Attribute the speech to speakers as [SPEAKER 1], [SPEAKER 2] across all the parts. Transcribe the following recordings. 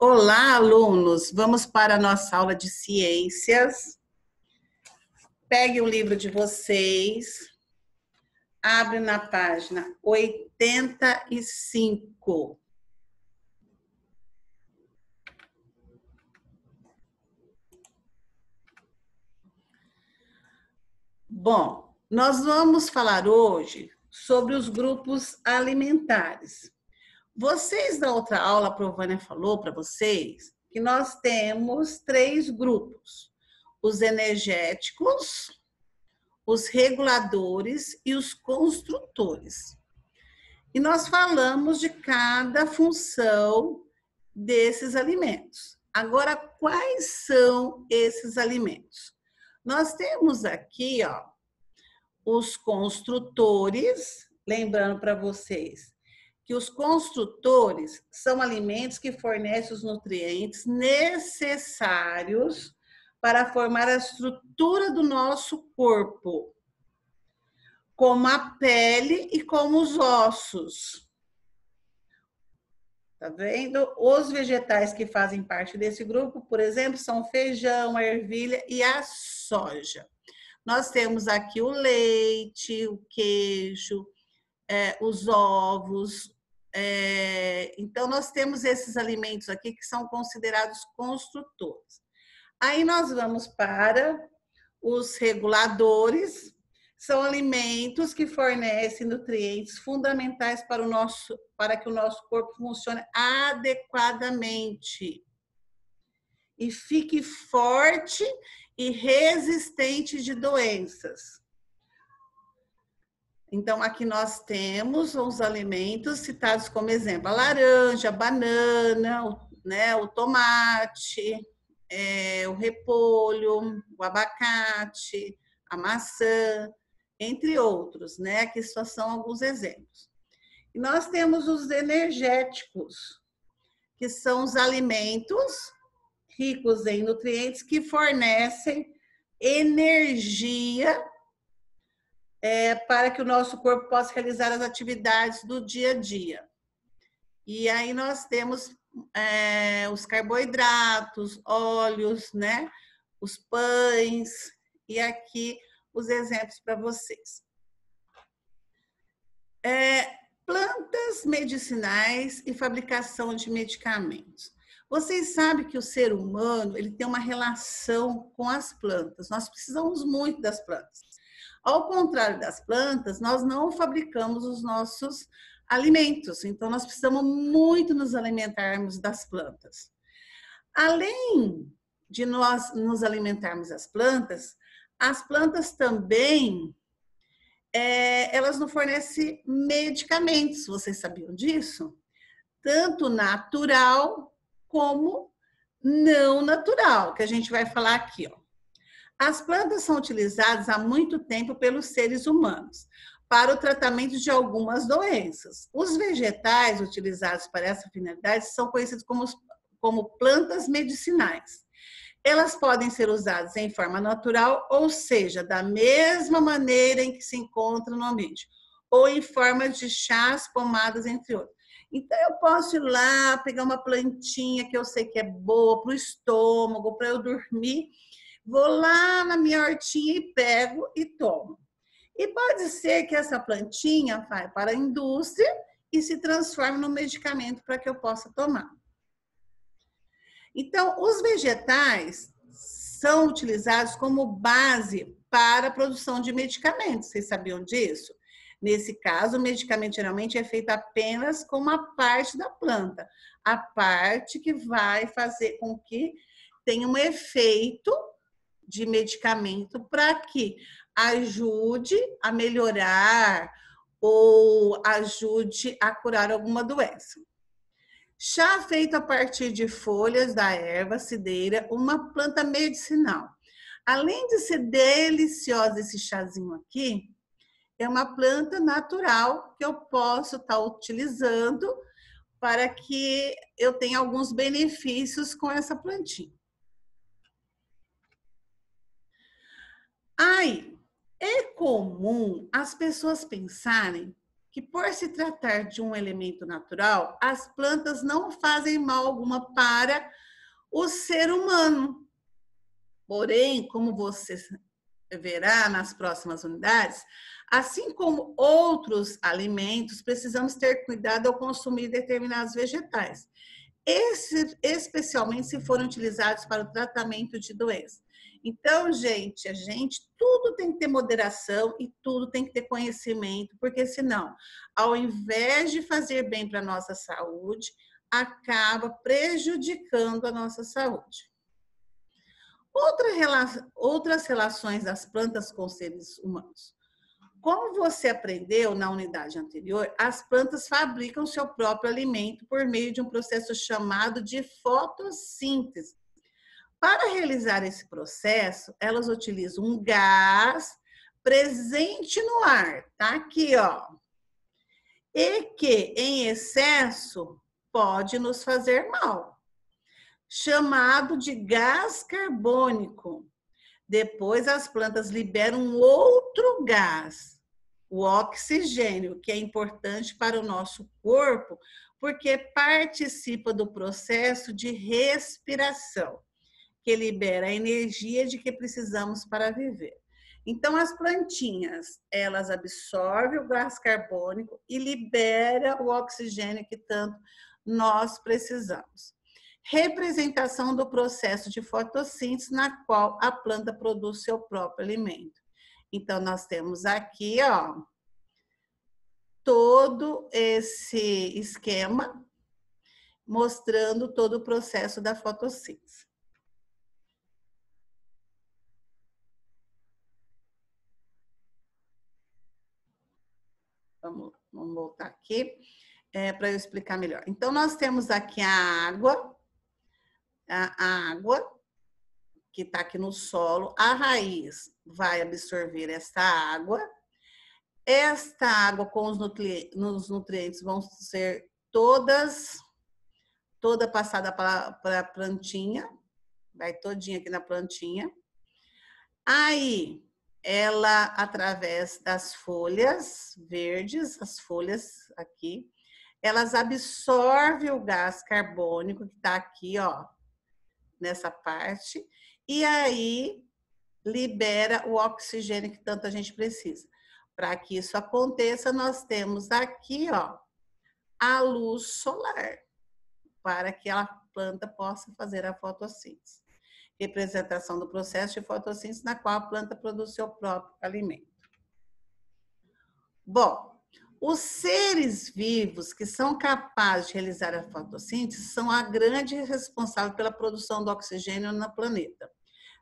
[SPEAKER 1] Olá, alunos! Vamos para a nossa aula de ciências. Pegue o livro de vocês, abre na página 85. Bom, nós vamos falar hoje sobre os grupos alimentares. Vocês, na outra aula, a Provânia falou para vocês que nós temos 3 grupos: os energéticos, os reguladores e os construtores. E nós falamos de cada função desses alimentos. Agora, quais são esses alimentos? Nós temos aqui, os construtores, lembrando para vocês que os construtores são alimentos que fornecem os nutrientes necessários para formar a estrutura do nosso corpo, como a pele e como os ossos. Tá vendo? Os vegetais que fazem parte desse grupo, por exemplo, são o feijão, a ervilha e a soja. Nós temos aqui o leite, o queijo, os ovos. Então, nós temos esses alimentos aqui que são considerados construtores. Aí nós vamos para os reguladores. São alimentos que fornecem nutrientes fundamentais para que o nosso corpo funcione adequadamente e fique forte e resistente de doenças. Então, aqui nós temos os alimentos citados como exemplo: a laranja, a banana, o tomate, o repolho, o abacate, a maçã, entre outros, né? Que só são alguns exemplos. E nós temos os energéticos, que são os alimentos ricos em nutrientes que fornecem energia para que o nosso corpo possa realizar as atividades do dia a dia. E aí nós temos os carboidratos, óleos, né? Os pães, e aqui os exemplos para vocês. Plantas medicinais e fabricação de medicamentos. Vocês sabem que o ser humano ele tem uma relação com as plantas. Nós precisamos muito das plantas. Ao contrário das plantas, nós não fabricamos os nossos alimentos. Então, nós precisamos muito nos alimentarmos das plantas. Além de nós nos alimentarmos das plantas, as plantas também, elas nos fornecem medicamentos. Vocês sabiam disso? Tanto natural como não natural, que a gente vai falar aqui, As plantas são utilizadas há muito tempo pelos seres humanos para o tratamento de algumas doenças. Os vegetais utilizados para essa finalidade são conhecidos como plantas medicinais. Elas podem ser usadas em forma natural, ou seja, da mesma maneira em que se encontram no ambiente, ou em forma de chás, pomadas, entre outros. Então, eu posso ir lá, pegar uma plantinha que eu sei que é boa para o estômago, para eu dormir. Vou lá na minha hortinha e pego e tomo. E pode ser que essa plantinha vá para a indústria e se transforme num medicamento para que eu possa tomar. Então, os vegetais são utilizados como base para a produção de medicamentos. Vocês sabiam disso? Nesse caso, o medicamento geralmente é feito apenas com uma parte da planta, a parte que vai fazer com que tenha um efeito de medicamento para que ajude a melhorar ou ajude a curar alguma doença. Chá feito a partir de folhas da erva cidreira, uma planta medicinal. Além de ser deliciosa esse chazinho aqui, é uma planta natural que eu posso estar utilizando para que eu tenha alguns benefícios com essa plantinha. É comum as pessoas pensarem que, por se tratar de um elemento natural, as plantas não fazem mal alguma para o ser humano. Porém, como você verá nas próximas unidades, assim como outros alimentos, precisamos ter cuidado ao consumir determinados vegetais, especialmente se forem utilizados para o tratamento de doenças. Então, gente, tudo tem que ter moderação e tudo tem que ter conhecimento, porque senão, ao invés de fazer bem para a nossa saúde, acaba prejudicando a nossa saúde. Outras relações das plantas com seres humanos. Como você aprendeu na unidade anterior, as plantas fabricam seu próprio alimento por meio de um processo chamado de fotossíntese. Para realizar esse processo, elas utilizam um gás presente no ar, tá aqui, ó, e que em excesso pode nos fazer mal, chamado de gás carbônico. Depois as plantas liberam um outro gás, o oxigênio, que é importante para o nosso corpo, porque participa do processo de respiração, que libera a energia de que precisamos para viver. Então, as plantinhas, elas absorvem o gás carbônico e liberam o oxigênio que tanto nós precisamos. Representação do processo de fotossíntese, na qual a planta produz seu próprio alimento. Então, nós temos aqui, ó, todo esse esquema mostrando todo o processo da fotossíntese. Vamos voltar aqui para eu explicar melhor. Então, nós temos aqui a água que está aqui no solo, a raiz vai absorver esta água com os nutrientes vão ser toda passada para a plantinha, vai todinha aqui na plantinha. Aí, ela, através das folhas verdes, as folhas aqui, elas absorvem o gás carbônico que está aqui, ó, nessa parte, e aí libera o oxigênio que tanto a gente precisa. Para que isso aconteça, nós temos aqui, ó, a luz solar, para que a planta possa fazer a fotossíntese. Representação do processo de fotossíntese, na qual a planta produz seu próprio alimento. Bom, os seres vivos que são capazes de realizar a fotossíntese são a grande responsável pela produção do oxigênio no planeta.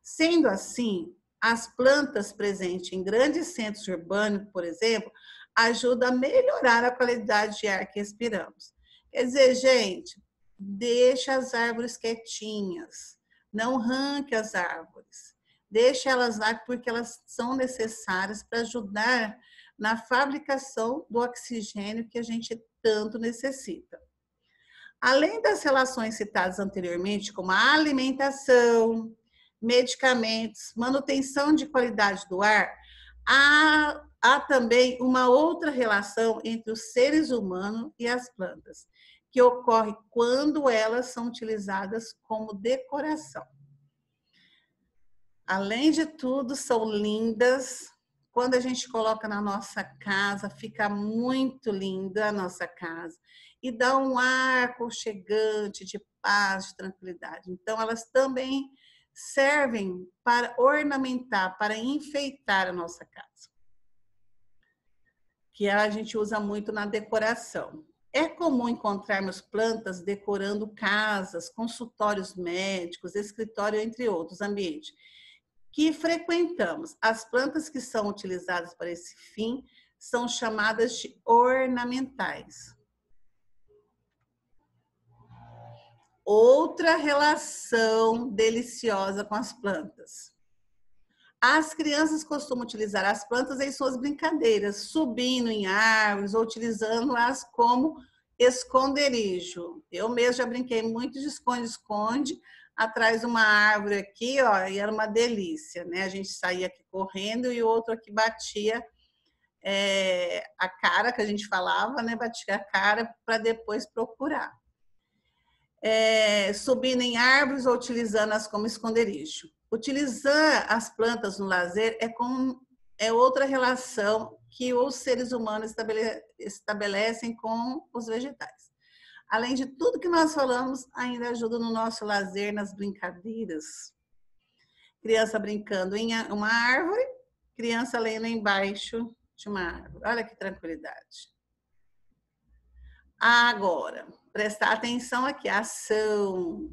[SPEAKER 1] Sendo assim, as plantas presentes em grandes centros urbanos, por exemplo, ajudam a melhorar a qualidade de ar que respiramos. Quer dizer, gente, deixa as árvores quietinhas, não arranque as árvores, deixa elas lá porque elas são necessárias para ajudar na fabricação do oxigênio que a gente tanto necessita. Além das relações citadas anteriormente, como a alimentação, medicamentos, manutenção de qualidade do ar, há também uma outra relação entre os seres humanos e as plantas, que ocorre quando elas são utilizadas como decoração. Além de tudo, são lindas. Quando a gente coloca na nossa casa, fica muito linda a nossa casa e dá um ar aconchegante, de paz, de tranquilidade. Então, elas também servem para ornamentar, para enfeitar a nossa casa, que a gente usa muito na decoração. É comum encontrarmos plantas decorando casas, consultórios médicos, escritório, entre outros ambientes que frequentamos. As plantas que são utilizadas para esse fim são chamadas de ornamentais. Outra relação deliciosa com as plantas. As crianças costumam utilizar as plantas em suas brincadeiras, subindo em árvores ou utilizando-as como esconderijo. Eu mesmo já brinquei muito de esconde-esconde atrás de uma árvore aqui, ó, e era uma delícia, né? A gente saía aqui correndo e o outro aqui batia a cara que a gente falava, né? Batia a cara para depois procurar. Subindo em árvores ou utilizando-as como esconderijo. Utilizar as plantas no lazer é outra relação que os seres humanos estabelecem com os vegetais. Além de tudo que nós falamos, ainda ajuda no nosso lazer, nas brincadeiras. Criança brincando em uma árvore, criança lendo embaixo de uma árvore. Olha que tranquilidade. Agora, prestar atenção aqui, ação.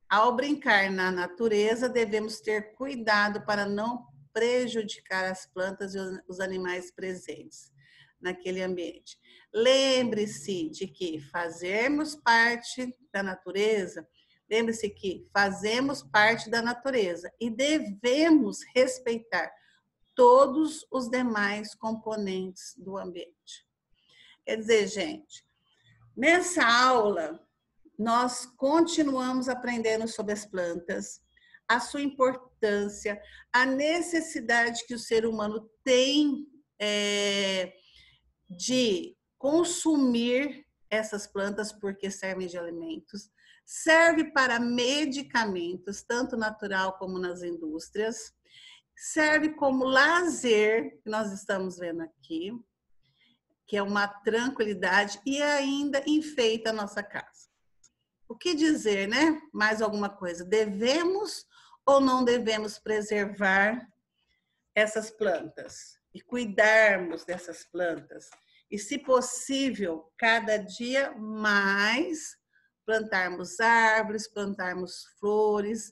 [SPEAKER 1] Ao brincar na natureza, devemos ter cuidado para não prejudicar as plantas e os animais presentes naquele ambiente. Lembre-se de que fazemos parte da natureza, lembre-se que fazemos parte da natureza e devemos respeitar todos os demais componentes do ambiente. Quer dizer, gente, nessa aula, nós continuamos aprendendo sobre as plantas, a sua importância, a necessidade que o ser humano tem de consumir essas plantas porque servem de alimentos, serve para medicamentos, tanto natural como nas indústrias, serve como lazer, que nós estamos vendo aqui, que é uma tranquilidade e ainda enfeita a nossa casa. O que dizer, né? Mais alguma coisa. Devemos ou não devemos preservar essas plantas e cuidarmos dessas plantas? E, se possível, cada dia mais plantarmos árvores, plantarmos flores,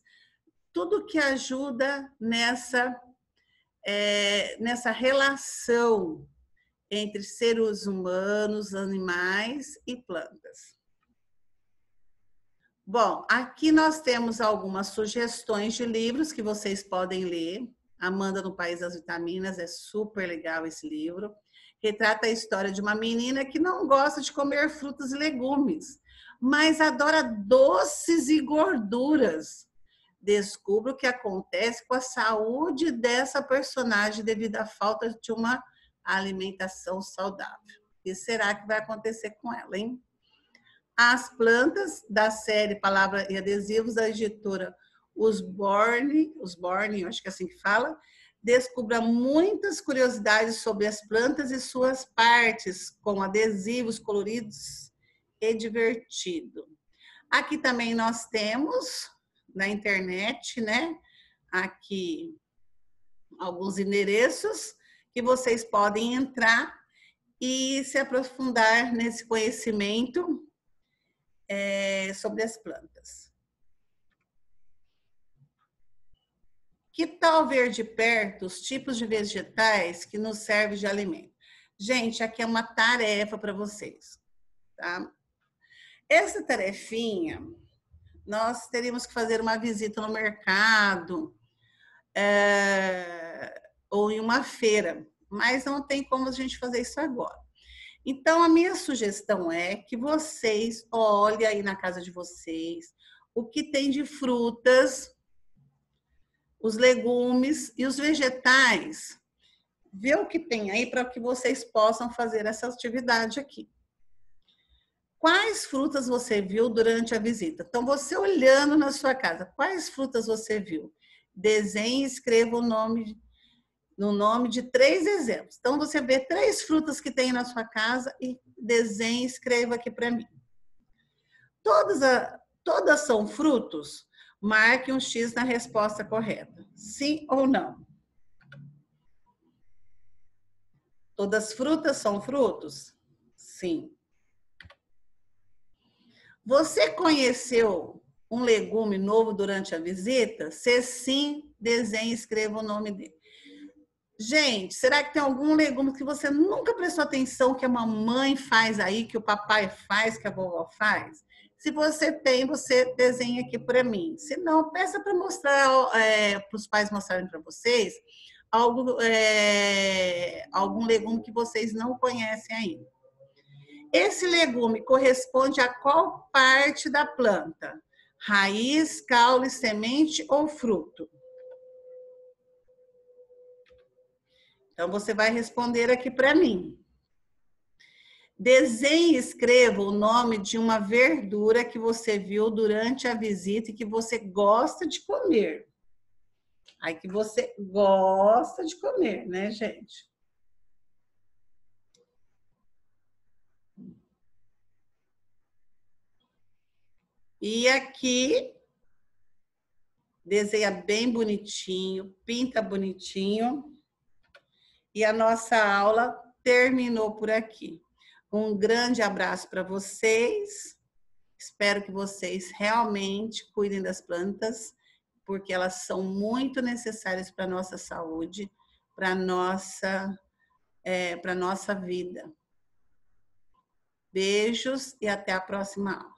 [SPEAKER 1] tudo que ajuda nessa relação entre seres humanos, animais e plantas. Bom, aqui nós temos algumas sugestões de livros que vocês podem ler. Amanda no País das Vitaminas, é super legal esse livro. Retrata a história de uma menina que não gosta de comer frutas e legumes, mas adora doces e gorduras. Descubra o que acontece com a saúde dessa personagem devido à falta de uma alimentação saudável. O que será que vai acontecer com ela, hein? As plantas da série Palavra e Adesivos da editora Usborne, acho que é assim que fala, descubra muitas curiosidades sobre as plantas e suas partes, com adesivos coloridos e divertido. Aqui também nós temos na internet, né? Aqui alguns endereços que vocês podem entrar e se aprofundar nesse conhecimento sobre as plantas. Que tal ver de perto os tipos de vegetais que nos servem de alimento? Gente, aqui é uma tarefa para vocês, tá? Essa tarefinha, nós teríamos que fazer uma visita no mercado ou em uma feira, mas não tem como a gente fazer isso agora. Então, a minha sugestão é que vocês olhem aí na casa de vocês o que tem de frutas, os legumes e os vegetais. Vê o que tem aí para que vocês possam fazer essa atividade aqui. Quais frutas você viu durante a visita? Então, você olhando na sua casa, quais frutas você viu? Desenhe e escreva no nome de 3 exemplos. Então, você vê 3 frutas que tem na sua casa e desenhe e escreva aqui para mim. Todas são frutos? Marque um X na resposta correta. Sim ou não? Todas frutas são frutos? Sim. Você conheceu um legume novo durante a visita? Se sim, desenhe e escreva o nome dele. Gente, será que tem algum legume que você nunca prestou atenção que a mamãe faz aí, que o papai faz, que a vovó faz? Se você tem, você desenha aqui para mim. Se não, peça para mostrar, para os pais mostrarem para vocês algum legume que vocês não conhecem ainda. Esse legume corresponde a qual parte da planta? Raiz, caule, semente ou fruto? Então, você vai responder aqui para mim. Desenhe e escreva o nome de uma verdura que você viu durante a visita e que você gosta de comer. Aí que você gosta de comer, né, gente? E aqui, desenha bem bonitinho, pinta bonitinho. E a nossa aula terminou por aqui. Um grande abraço para vocês. Espero que vocês realmente cuidem das plantas, porque elas são muito necessárias para a nossa saúde, para a nossa vida. Beijos e até a próxima aula.